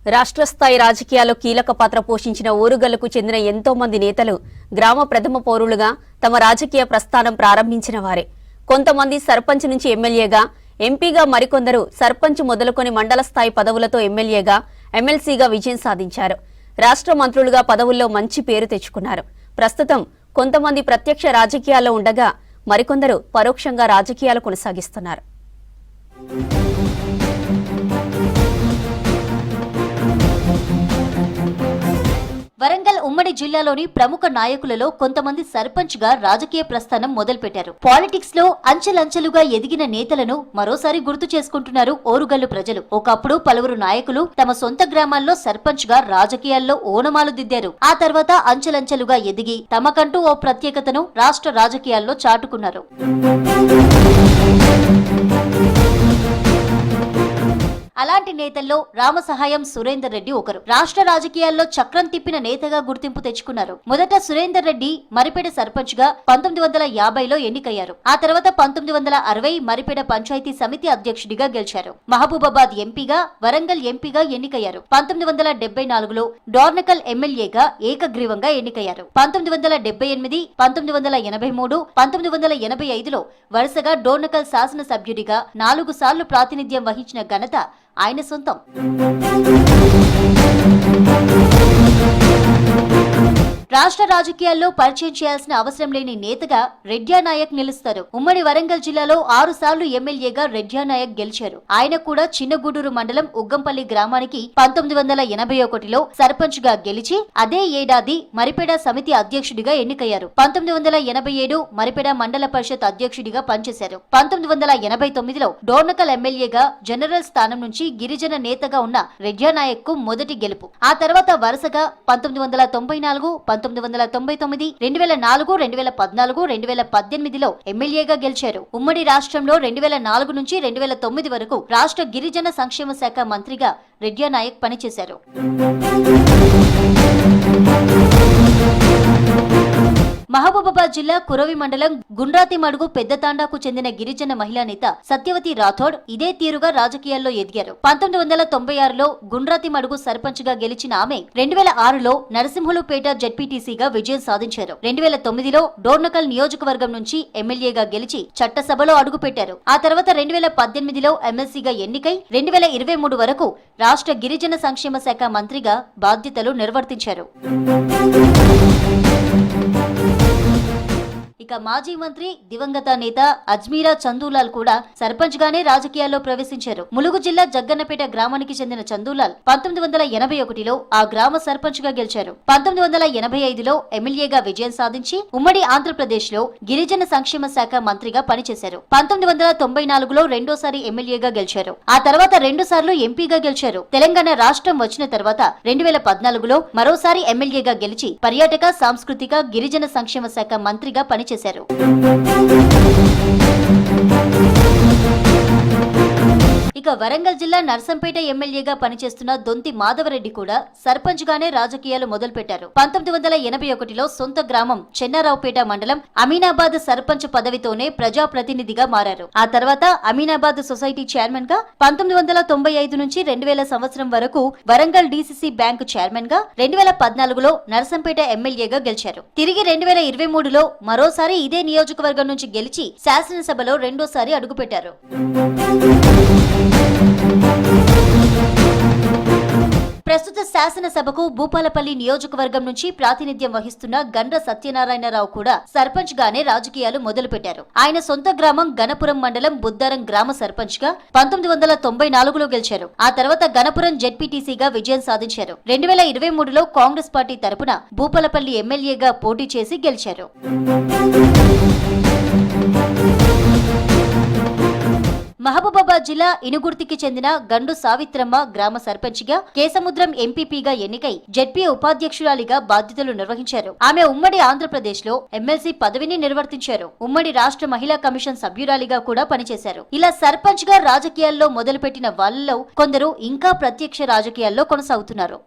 రాష్ట్ర స్థాయి రాజకీయాల్లో కీలక పాత్ర పోషించిన ఓరుగల్లుకు చెందిన ఎంతో మంది నేతలు గ్రామ ప్రథమ పౌరులుగా తమ రాజకీయ ప్రస్థానం ప్రారంభించిన వారే. కొంతమంది సర్పంచ్ నుంచి ఎమ్మెల్యేగా, ఎంపీగా, మరికొందరు సర్పంచ్ మొదలుకొని మండల స్థాయి పదవులతో ఎమ్మెల్యేగా, ఎమ్మెల్సీగా విజయం సాధించారు. రాష్ట్ర మంత్రులుగా పదవుల్లో మంచి పేరు తెచ్చుకున్నారు. ప్రస్తుతం కొంతమంది ప్రత్యక్ష రాజకీయాల్లో ఉండగా మరికొందరు పరోక్షంగా రాజకీయాలు కొనసాగిస్తున్నారు. వరంగల్ ఉమ్మడి జిల్లాలోని ప్రముఖ నాయకులలో కొంతమంది సర్పంచ్ గా రాజకీయ ప్రస్థానం మొదలుపెట్టారు. పాలిటిక్స్ లో అంచెలంచెలుగా ఎదిగిన నేతలను మరోసారి గుర్తు చేసుకుంటున్నారు ఓరుగల్లు ప్రజలు. ఒకప్పుడు పలువురు నాయకులు తమ సొంత గ్రామాల్లో సర్పంచ్ గా రాజకీయాల్లో ఓనమాలు దిద్దారు. ఆ తర్వాత అంచెలంచెలుగా ఎదిగి తమకంటూ ఓ ప్రత్యేకతను రాష్ట్ర రాజకీయాల్లో చాటుకున్నారు. అలాంటి నేతల్లో రామసహాయం సురేందర్ రెడ్డి ఒకరు. రాష్ట్ర రాజకీయాల్లో చక్రం తిప్పిన నేతగా గుర్తింపు తెచ్చుకున్నారు. మొదట సురేందర్ రెడ్డి మరిపేడ సర్పంచ్ గా 1950లో ఎన్నికయ్యారు. ఆ తర్వాత 1960 మరిపేడ పంచాయతీ సమితి అధ్యక్షుడిగా గెలిచారు. మహబూబాబాద్ ఎంపీగా, వరంగల్ ఎంపీగా ఎన్నికయ్యారు. 1974లో డోర్నకల్ ఎమ్మెల్యేగా ఏకగ్రీవంగా ఎన్నికయ్యారు. 1978, 1983, 1985లో వరుసగా డోర్నకల్ శాసనసభ్యుడిగా 4 సార్లు ప్రాతినిధ్యం వహించిన ఘనత ఆయన సొంతం. రాష్ట్ర రాజకీయాల్లో పరిచయం చేయాల్సిన అవసరం లేని నేతగా రెడ్యానాయక్ నిలుస్తారు. ఉమ్మడి వరంగల్ జిల్లాలో 6 సార్లు ఎమ్మెల్యేగా రెడ్యానాయక్ గెలిచారు. ఆయన కూడా చిన్నగూడూరు మండలం ఉగ్గంపల్లి గ్రామానికి 1981లో సర్పంచ్ గా గెలిచి అదే ఏడాది మరిపేడ సమితి అధ్యక్షుడిగా ఎన్నికయ్యారు. 1987 మరిపేడ మండల పరిషత్ అధ్యక్షుడిగా పనిచేశారు. 1989లో డోర్నకల్ ఎమ్మెల్యేగా జనరల్ స్థానం నుంచి గిరిజన నేతగా ఉన్న రెడ్యానాయక్ కు మొదటి గెలుపు. ఆ తర్వాత వరుసగా 1994, 1999, 2004, 2014, 2018లో ఎమ్మెల్యేగా గెలిచారు. ఉమ్మడి రాష్ట్రంలో 2004 నుంచి 2009 వరకు రాష్ట్ర గిరిజన సంక్షేమ శాఖ మంత్రిగా రెడ్యానాయక్ పనిచేశారు. మహబూబాబాద్ జిల్లా కురవి మండలం గుండ్రాతిమడుగు పెద్దతాండాకు చెందిన గిరిజన మహిళా నేత సత్యవతి రాథోడ్ ఇదే తీరుగా రాజకీయాల్లో ఎదిగారు. 1996లో గుండ్రాతిమడుగు సర్పంచ్ గా గెలిచిన ఆమె 2006లో నరసింహులుపేట జెడ్పీటీసీగా విజయం సాధించారు. 2009లో డోర్నకల్ నియోజకవర్గం నుంచి ఎమ్మెల్యేగా గెలిచి చట్టసభలో అడుగుపెట్టారు. ఆ తర్వాత 2018లో ఎమ్మెల్సీగా ఎన్నికై 2023 వరకు రాష్ట్ర గిరిజన సంక్షేమ శాఖ మంత్రిగా బాధ్యతలు నిర్వర్తించారు. ఇక మాజీ మంత్రి దివంగత నేత అజ్మీరా చందూలాల్ కూడా సర్పంచ్ గానే రాజకీయాల్లో ప్రవేశించారు. ములుగు జిల్లా జగ్గన్నపేట గ్రామానికి చెందిన చందూలాల్ 1981లో ఆ గ్రామ సర్పంచ్ గా గెలిచారు. 1985లో ఎమ్మెల్యేగా విజయం సాధించి ఉమ్మడి ఆంధ్రప్రదేశ్ లో గిరిజన సంక్షేమ శాఖ మంత్రిగా పనిచేశారు. 1994లో రెండోసారి ఎమ్మెల్యేగా గెలిచారు. ఆ తర్వాత 2 సార్లు ఎంపీగా గెలిచారు. తెలంగాణ రాష్ట్రం వచ్చిన తర్వాత 2014లో మరోసారి ఎమ్మెల్యేగా గెలిచి పర్యాటక, సాంస్కృతిక, గిరిజన సంక్షేమ శాఖ మంత్రిగా పనిచేశారు. ఇక వరంగల్ జిల్లా నర్సంపేట ఎమ్మెల్యేగా పనిచేస్తున్న దొంతి మాధవరెడ్డి కూడా సర్పంచ్ గానే రాజకీయాలు మొదలుపెట్టారు. 1981లో సొంత గ్రామం చెన్నారావుపేట మండలం అమీనాబాద్ సర్పంచ్ పదవితోనే ప్రజాప్రతినిధిగా మారారు. ఆ తర్వాత అమీనాబాద్ సొసైటీ చైర్మన్ గా, 1995 నుంచి 2000 సంవత్సరం వరకు వరంగల్ డీసీసీ బ్యాంకు చైర్మన్ గా, 2014లో నర్సంపేట ఎమ్మెల్యేగా గెలిచారు. తిరిగి 2023లో మరోసారి ఇదే నియోజకవర్గం నుంచి గెలిచి శాసనసభలో రెండోసారి అడుగుపెట్టారు. ప్రస్తుత శాసనసభకు భూపాలపల్లి నియోజకవర్గం నుంచి ప్రాతినిధ్యం వహిస్తున్న గండ్ర సత్యనారాయణరావు కూడా సర్పంచ్ గానే రాజకీయాలు మొదలుపెట్టారు. ఆయన సొంత గ్రామం గణపురం మండలం బుద్దారం గ్రామ సర్పంచ్ గా 1994లో గెలిచారు. ఆ తర్వాత గణపురం జెడ్పీటీసీగా విజయం సాధించారు. 2023లో కాంగ్రెస్ పార్టీ తరపున భూపాలపల్లి ఎమ్మెల్యేగా పోటీ చేసి గెలిచారు. మహబూబాబాద్ జిల్లా ఇనుగుర్తికి చెందిన గండు సావిత్రమ్మ గ్రామ సర్పంచ్ గా, కేసముద్రం ఎంపీపీగా ఎన్నికై జెడ్పీ ఉపాధ్యక్షురాలిగా బాధ్యతలు నిర్వహించారు. ఆమె ఉమ్మడి ఆంధ్రప్రదేశ్ లో ఎమ్మెల్సీ పదవిని నిర్వర్తించారు. ఉమ్మడి రాష్ట్ర మహిళా కమిషన్ సభ్యురాలిగా కూడా పనిచేశారు. ఇలా సర్పంచ్ గా రాజకీయాల్లో మొదలుపెట్టిన వాళ్ళలో కొందరు ఇంకా ప్రత్యక్ష రాజకీయాల్లో కొనసాగుతున్నారు.